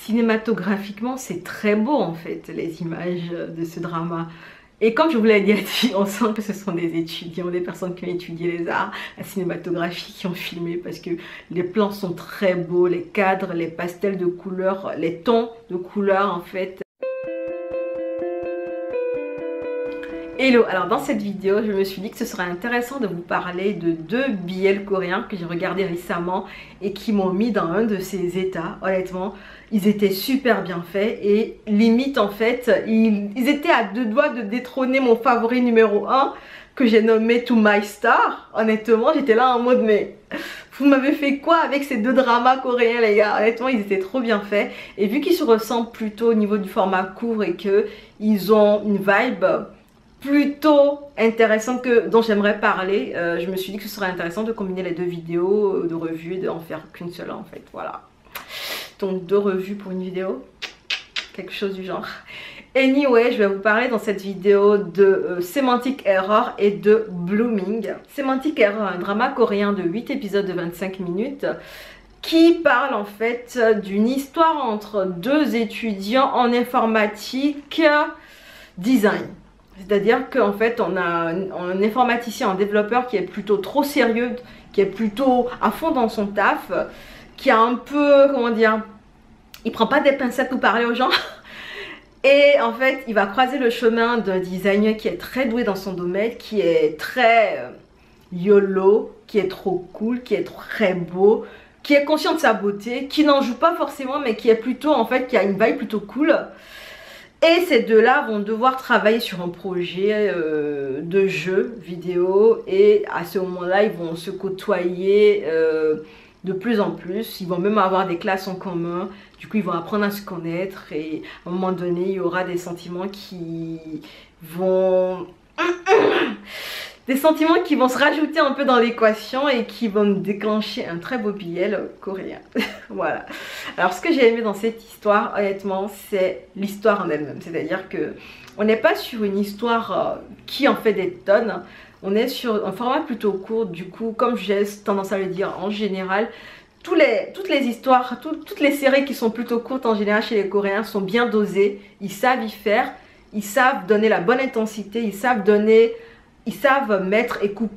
cinématographiquement c'est très beau en fait, les images de ce drama. Et comme je vous l'ai dit, on sent que ce sont des étudiants, des personnes qui ont étudié les arts, la cinématographie, qui ont filmé, parce que les plans sont très beaux, les cadres, les pastels de couleurs, les tons de couleurs en fait. Hello, alors dans cette vidéo, je me suis dit que ce serait intéressant de vous parler de 2 BL coréens que j'ai regardés récemment et qui m'ont mis dans un de ces états. Honnêtement, ils étaient super bien faits et limite en fait, ils étaient à 2 doigts de détrôner mon favori numéro 1 que j'ai nommé To My Star. Honnêtement, j'étais là en mode mais vous m'avez fait quoi avec ces 2 dramas coréens les gars? Honnêtement, ils étaient trop bien faits et vu qu'ils se ressemblent plutôt au niveau du format court et qu'ils ont une vibe plutôt intéressant dont j'aimerais parler, je me suis dit que ce serait intéressant de combiner les 2 vidéos de revue et d'en faire qu'une seule en fait, voilà. Donc 2 revues pour une vidéo, quelque chose du genre. Anyway, je vais vous parler dans cette vidéo de Semantic Error et de Blooming. Semantic Error, un drama coréen de 8 épisodes de 25 minutes qui parle en fait d'une histoire entre 2 étudiants en informatique design. C'est-à-dire qu'en fait, on a un informaticien, un développeur qui est plutôt trop sérieux, qui est plutôt à fond dans son taf, qui a un peu, comment dire, il prend pas des pincettes pour parler aux gens. Et en fait, il va croiser le chemin d'un designer qui est très doué dans son domaine, qui est très YOLO, qui est trop cool, qui est très beau, qui est conscient de sa beauté, qui n'en joue pas forcément, mais qui est plutôt, en fait, qui a une vibe plutôt cool. Et ces 2-là vont devoir travailler sur un projet de jeu vidéo et à ce moment-là, ils vont se côtoyer de plus en plus. Ils vont même avoir des classes en commun. Du coup, ils vont apprendre à se connaître et à un moment donné, il y aura des sentiments qui vont... des sentiments qui vont se rajouter un peu dans l'équation et qui vont déclencher un très beau BL coréen. Voilà. Alors ce que j'ai aimé dans cette histoire, honnêtement, c'est l'histoire en elle-même. C'est-à-dire que on n'est pas sur une histoire qui en fait des tonnes. On est sur un format plutôt court. Du coup, comme j'ai tendance à le dire en général, toutes les histoires, toutes les séries qui sont plutôt courtes en général chez les Coréens sont bien dosées. Ils savent y faire. Ils savent donner la bonne intensité. Ils savent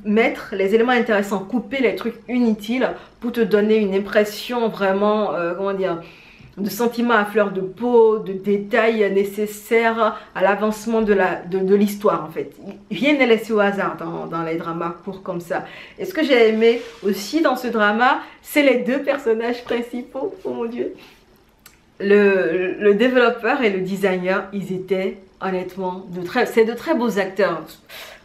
mettre les éléments intéressants, couper les trucs inutiles pour te donner une impression vraiment, comment dire, de sentiments à fleur de peau, de détails nécessaires à l'avancement de l'histoire en fait. Rien n'est laissé au hasard dans les dramas courts comme ça. Et ce que j'ai aimé aussi dans ce drama, c'est les 2 personnages principaux, oh mon dieu. Le développeur et le designer, ils étaient honnêtement c'est de très beaux acteurs.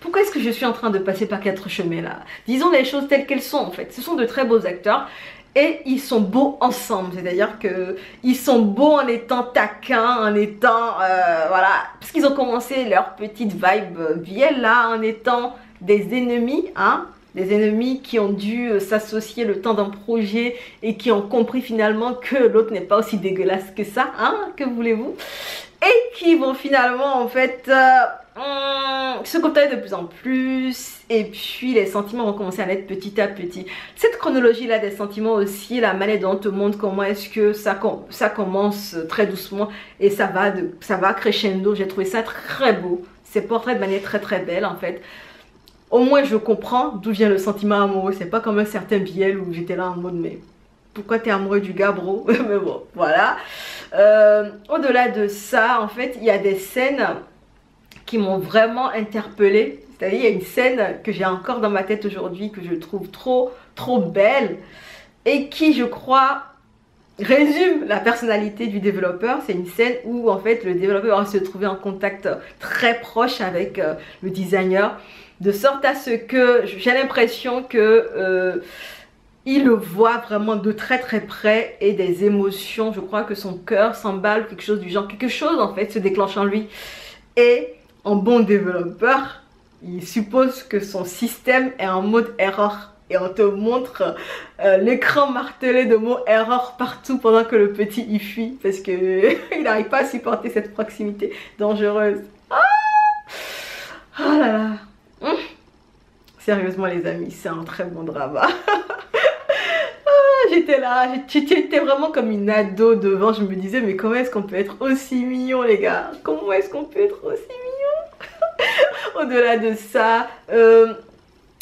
Pourquoi est-ce que je suis en train de passer par 4 chemins là? Disons les choses telles qu'elles sont en fait. Ce sont de très beaux acteurs et ils sont beaux ensemble. C'est-à-dire qu'ils sont beaux en étant taquins, en étant... voilà. Parce qu'ils ont commencé leur petite vibe BL là en étant des ennemis, hein. Des ennemis qui ont dû s'associer le temps d'un projet et qui ont compris finalement que l'autre n'est pas aussi dégueulasse que ça, hein, que voulez-vous? Et qui vont finalement en fait se côtoyer de plus en plus et puis les sentiments vont commencer à naître petit à petit. Cette chronologie là des sentiments aussi, la manière dont on te montre comment est-ce que ça commence très doucement et ça va crescendo, j'ai trouvé ça très beau. C'est portrait de manière très très belle en fait. Au moins je comprends d'où vient le sentiment amoureux, c'est pas comme un certain BL où j'étais là en mode mais pourquoi t'es amoureux du gars bro? Mais bon voilà. Au-delà de ça en fait il y a des scènes qui m'ont vraiment interpellée. C'est-à-dire il y a une scène que j'ai encore dans ma tête aujourd'hui que je trouve trop belle et qui je crois résume la personnalité du développeur. C'est une scène où en fait le développeur va se trouver en contact très proche avec le designer, de sorte à ce que j'ai l'impression que il le voit vraiment de très près et des émotions, je crois que son cœur s'emballe, quelque chose du genre, quelque chose en fait se déclenche en lui. Et en bon développeur, il suppose que son système est en mode erreur. Et on te montre l'écran martelé de mots erreur partout pendant que le petit y fuit parce que il n'arrive pas à supporter cette proximité dangereuse. Ah, oh là là. Sérieusement les amis, c'est un très bon drama. j'étais là, j'étais vraiment comme une ado devant. Je me disais, mais comment est-ce qu'on peut être aussi mignon, les gars? Comment est-ce qu'on peut être aussi mignon? Au-delà de ça,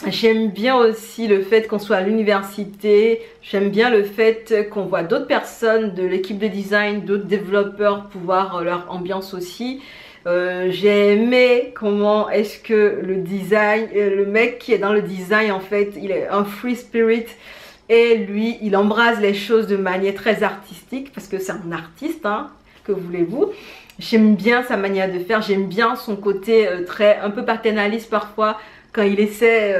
j'aime bien aussi le fait qu'on soit à l'université. J'aime bien le fait qu'on voit d'autres personnes de l'équipe de design, d'autres développeurs pouvoir leur ambiance aussi. J'ai aimé comment est-ce que le design, le mec qui est dans le design en fait, il est un free spirit et lui, il embrase les choses de manière très artistique parce que c'est un artiste, hein, que voulez-vous. J'aime bien sa manière de faire, j'aime bien son côté un peu paternaliste parfois quand il essaie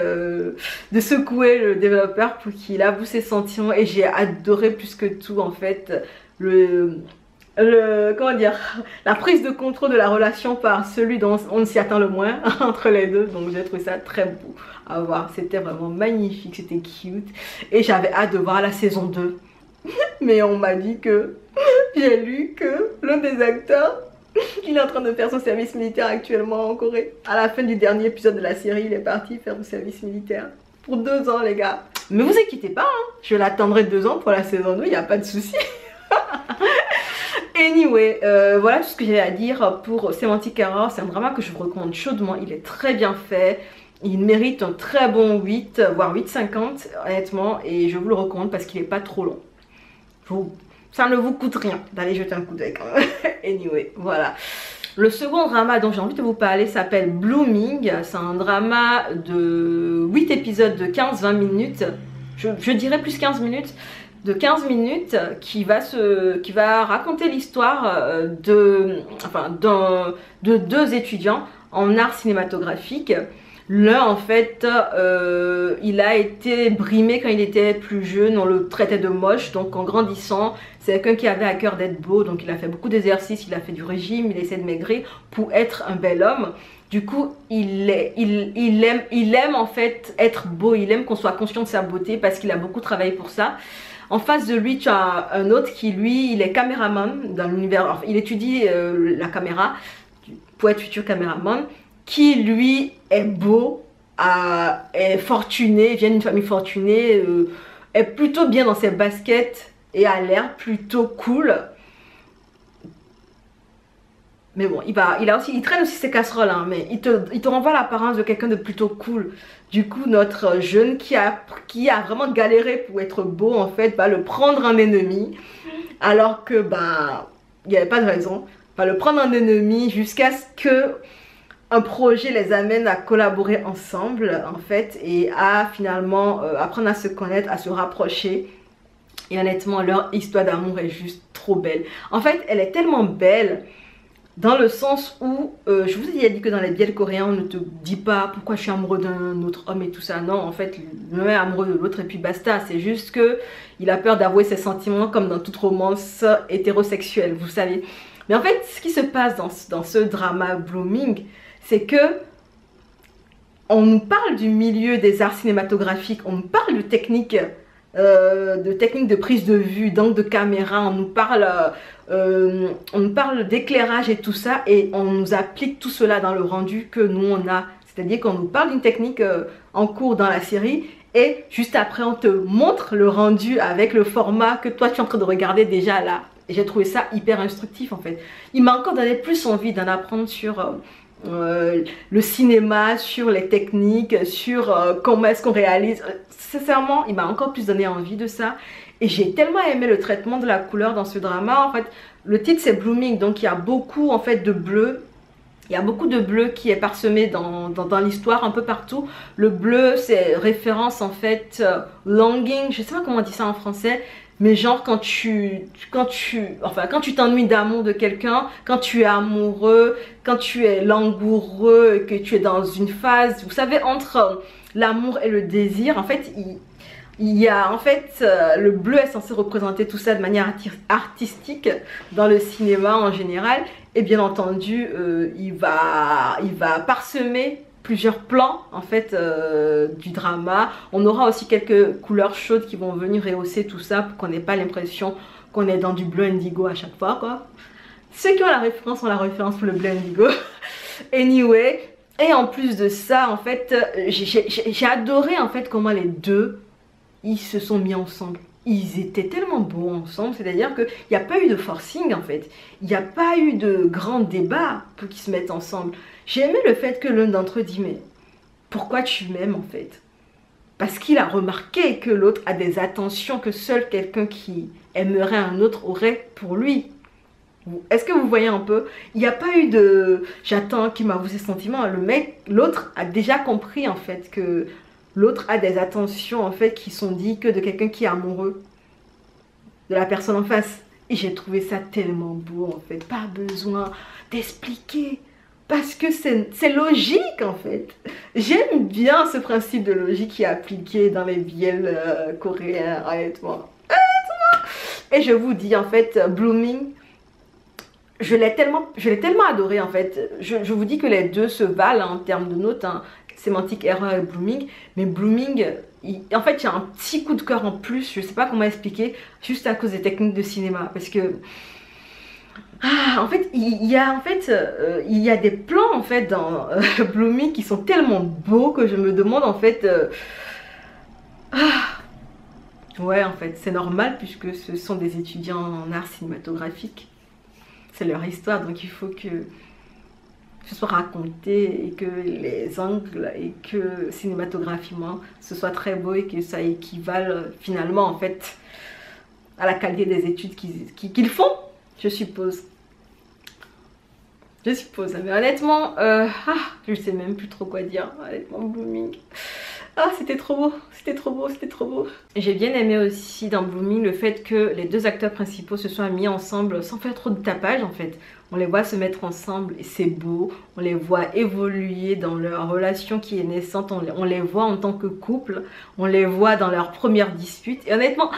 de secouer le développeur pour qu'il avoue ses sentiments et j'ai adoré plus que tout en fait comment dire, la prise de contrôle de la relation par celui dont on s'y attend le moins entre les deux. Donc j'ai trouvé ça très beau à voir, c'était vraiment magnifique, c'était cute et j'avais hâte de voir la saison 2. Mais on m'a dit que j'ai lu que l'un des acteurs, il est en train de faire son service militaire actuellement en Corée. À la fin du dernier épisode de la série, il est parti faire son service militaire pour 2 ans, les gars. Mais vous inquiétez pas, hein, je l'attendrai 2 ans pour la saison 2, il n'y a pas de souci. Anyway, voilà tout ce que j'ai à dire pour Semantic Error. C'est un drama que je vous recommande chaudement. Il est très bien fait. Il mérite un très bon 8, voire 8,50 honnêtement. Et je vous le recommande parce qu'il n'est pas trop long. Ça ne vous coûte rien d'aller jeter un coup d'œil quand même. Anyway, voilà. Le second drama dont j'ai envie de vous parler s'appelle Blooming. C'est un drama de 8 épisodes de 15-20 minutes. Je dirais plus 15 minutes. De 15 minutes qui va raconter l'histoire de 2 étudiants en art cinématographique. L'un en fait il a été brimé quand il était plus jeune, on le traitait de moche, donc en grandissant c'est quelqu'un qui avait à cœur d'être beau, donc il a fait beaucoup d'exercices, il a fait du régime, il essaie de maigrir pour être un bel homme. Du coup il aime en fait être beau, il aime qu'on soit conscient de sa beauté parce qu'il a beaucoup travaillé pour ça. En face de lui, tu as un autre qui, lui, il est caméraman dans l'univers. Enfin, il étudie la caméra pour être futur caméraman. Qui, lui, est beau, est fortuné, vient d'une famille fortunée, est plutôt bien dans ses baskets et a l'air plutôt cool. Mais bon, il traîne aussi ses casseroles, hein, mais il te renvoie l'apparence de quelqu'un de plutôt cool. Du coup, notre jeune qui a vraiment galéré pour être beau, en fait, va le prendre en ennemi. Alors que, bah, il n'y avait pas de raison. Va le prendre en ennemi jusqu'à ce que un projet les amène à collaborer ensemble, en fait, et à finalement apprendre à se connaître, à se rapprocher. Et honnêtement, leur histoire d'amour est juste trop belle. En fait, elle est tellement belle. Dans le sens où, je vous ai déjà dit que dans les BL coréens, on ne te dit pas pourquoi je suis amoureux d'un autre homme et tout ça. Non, en fait, l'un est amoureux de l'autre et puis basta. C'est juste que il a peur d'avouer ses sentiments comme dans toute romance hétérosexuelle, vous savez. Mais en fait, ce qui se passe dans ce drama Blooming, c'est que on nous parle du milieu des arts cinématographiques, on nous parle de techniques de prise de vue, d'angle de caméra, on nous parle d'éclairage et tout ça et on nous applique tout cela dans le rendu que nous on a. C'est-à-dire qu'on nous parle d'une technique en cours dans la série et juste après on te montre le rendu avec le format que toi tu es en train de regarder déjà là. Et j'ai trouvé ça hyper instructif en fait. Il m'a encore donné plus envie d'en apprendre sur le cinéma, sur les techniques, sur comment est-ce qu'on réalise. Sincèrement, il m'a encore plus donné envie de ça. Et j'ai tellement aimé le traitement de la couleur dans ce drama. En fait, le titre c'est Blooming, donc il y a beaucoup en fait de bleu. Il y a beaucoup de bleu qui est parsemé dans l'histoire un peu partout. Le bleu c'est référence en fait longing, je sais pas comment on dit ça en français. Mais genre quand tu t'ennuies d'amour de quelqu'un, quand tu es amoureux, quand tu es langoureux, que tu es dans une phase, vous savez, entre l'amour et le désir, en fait, il y a en fait, le bleu est censé représenter tout ça de manière artistique dans le cinéma en général. Et bien entendu, il va parsemer plusieurs plans en fait du drama. On aura aussi quelques couleurs chaudes qui vont venir rehausser tout ça pour qu'on n'ait pas l'impression qu'on est dans du bleu indigo à chaque fois quoi. Ceux qui ont la référence pour le bleu indigo. Anyway, et en plus de ça en fait j'ai adoré en fait comment les deux ils se sont mis ensemble. ils étaient tellement beaux ensemble, c'est-à-dire qu'il n'y a pas eu de forcing en fait. Il n'y a pas eu de grand débat pour qu'ils se mettent ensemble. J'ai aimé le fait que l'un d'entre eux dit mais pourquoi tu m'aimes en fait? Parce qu'il a remarqué que l'autre a des attentions que seul quelqu'un qui aimerait un autre aurait pour lui. Est-ce que vous voyez un peu? Il n'y a pas eu de j'attends qu'il m'avoue ses sentiments. Le mec, l'autre a déjà compris en fait que l'autre a des attentions en fait qui sont dites que de quelqu'un qui est amoureux de la personne en face. Et j'ai trouvé ça tellement beau en fait. Pas besoin d'expliquer. Parce que c'est logique en fait. J'aime bien ce principe de logique qui est appliqué dans les BL coréens, honnêtement. Et je vous dis en fait, Blooming, je l'ai tellement adoré en fait. Je vous dis que les deux se valent en termes de notes, hein. Sémantique Error et Blooming. Mais Blooming, en fait, il y a un petit coup de cœur en plus. Je sais pas comment expliquer, juste à cause des techniques de cinéma. Parce que en fait, il y a des plans en fait dans Blooming qui sont tellement beaux que je me demande en fait. Ouais, en fait, c'est normal puisque ce sont des étudiants en art cinématographique. C'est leur histoire, donc il faut que ce soit raconté et que les angles et que cinématographiquement ce soit très beau et que ça équivale finalement en fait à la qualité des études qu'ils font, je suppose. Je suppose, mais honnêtement, je sais même plus trop quoi dire, honnêtement, Blooming. Ah, c'était trop beau, c'était trop beau, c'était trop beau. J'ai bien aimé aussi dans Blooming le fait que les deux acteurs principaux se soient mis ensemble sans faire trop de tapage en fait. On les voit se mettre ensemble et c'est beau. On les voit évoluer dans leur relation qui est naissante. On les voit en tant que couple. On les voit dans leur première dispute. Et honnêtement,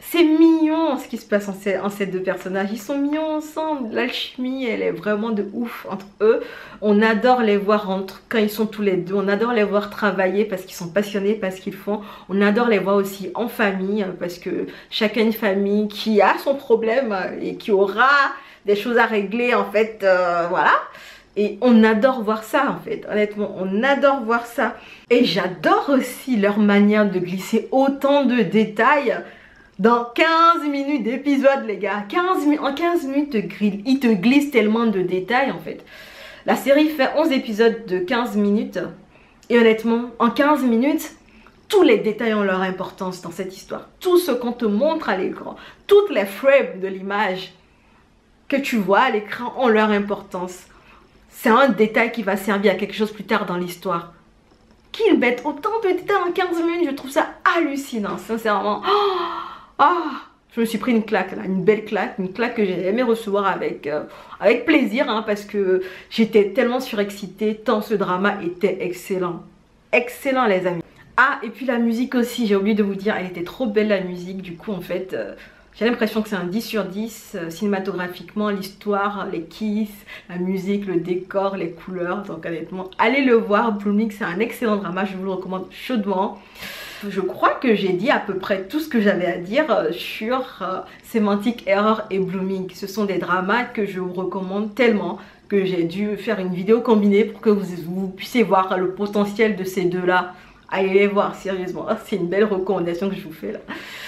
c'est mignon ce qui se passe en ces deux personnages. Ils sont mignons ensemble. L'alchimie, elle est vraiment de ouf entre eux. On adore les voir quand ils sont tous les deux. On adore les voir travailler parce qu'ils sont passionnés par ce qu'ils font. On adore les voir aussi en famille parce que chacun une famille qui a son problème et qui aura des choses à régler en fait. Voilà. Et on adore voir ça en fait, honnêtement, on adore voir ça. Et j'adore aussi leur manière de glisser autant de détails dans 15 minutes d'épisode, les gars. En 15 minutes, ils te glissent tellement de détails, en fait. La série fait 11 épisodes de 15 minutes. Et honnêtement, en 15 minutes, tous les détails ont leur importance dans cette histoire. Tout ce qu'on te montre à l'écran, toutes les frames de l'image que tu vois à l'écran ont leur importance. C'est un détail qui va servir à quelque chose plus tard dans l'histoire. Qu'ils mettent autant de détails en 15 minutes, je trouve ça hallucinant, sincèrement. Je me suis pris une claque là, une belle claque, une claque que j'ai aimé recevoir avec plaisir hein, parce que j'étais tellement surexcitée tant ce drama était excellent. Excellent les amis. Ah et puis la musique aussi, j'ai oublié de vous dire, elle était trop belle la musique, du coup en fait j'ai l'impression que c'est un 10 sur 10 cinématographiquement, l'histoire, les kisses, la musique, le décor, les couleurs, donc honnêtement allez le voir, Blooming c'est un excellent drama, je vous le recommande chaudement. Je crois que j'ai dit à peu près tout ce que j'avais à dire sur Sémantique Error et Blooming. Ce sont des dramas que je vous recommande tellement que j'ai dû faire une vidéo combinée pour que vous puissiez voir le potentiel de ces deux-là. Allez les voir, sérieusement. C'est une belle recommandation que je vous fais là.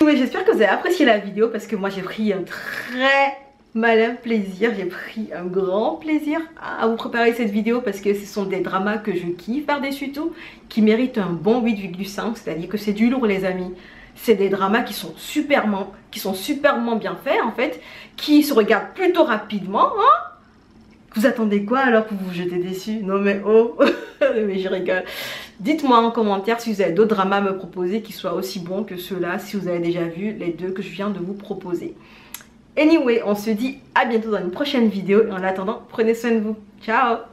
Mais j'espère que vous avez apprécié la vidéo parce que moi j'ai pris un très malin plaisir, j'ai pris un grand plaisir à vous préparer cette vidéo parce que ce sont des dramas que je kiffe par-dessus tout, qui méritent un bon 8,5, c'est-à-dire que c'est du lourd les amis. C'est des dramas qui sont superment bien faits en fait, qui se regardent plutôt rapidement. Hein, vous attendez quoi alors pour vous jeter dessus? Non mais oh, mais je rigole. Dites-moi en commentaire si vous avez d'autres dramas à me proposer qui soient aussi bons que ceux-là, si vous avez déjà vu les deux que je viens de vous proposer. Anyway, on se dit à bientôt dans une prochaine vidéo et en attendant, prenez soin de vous. Ciao!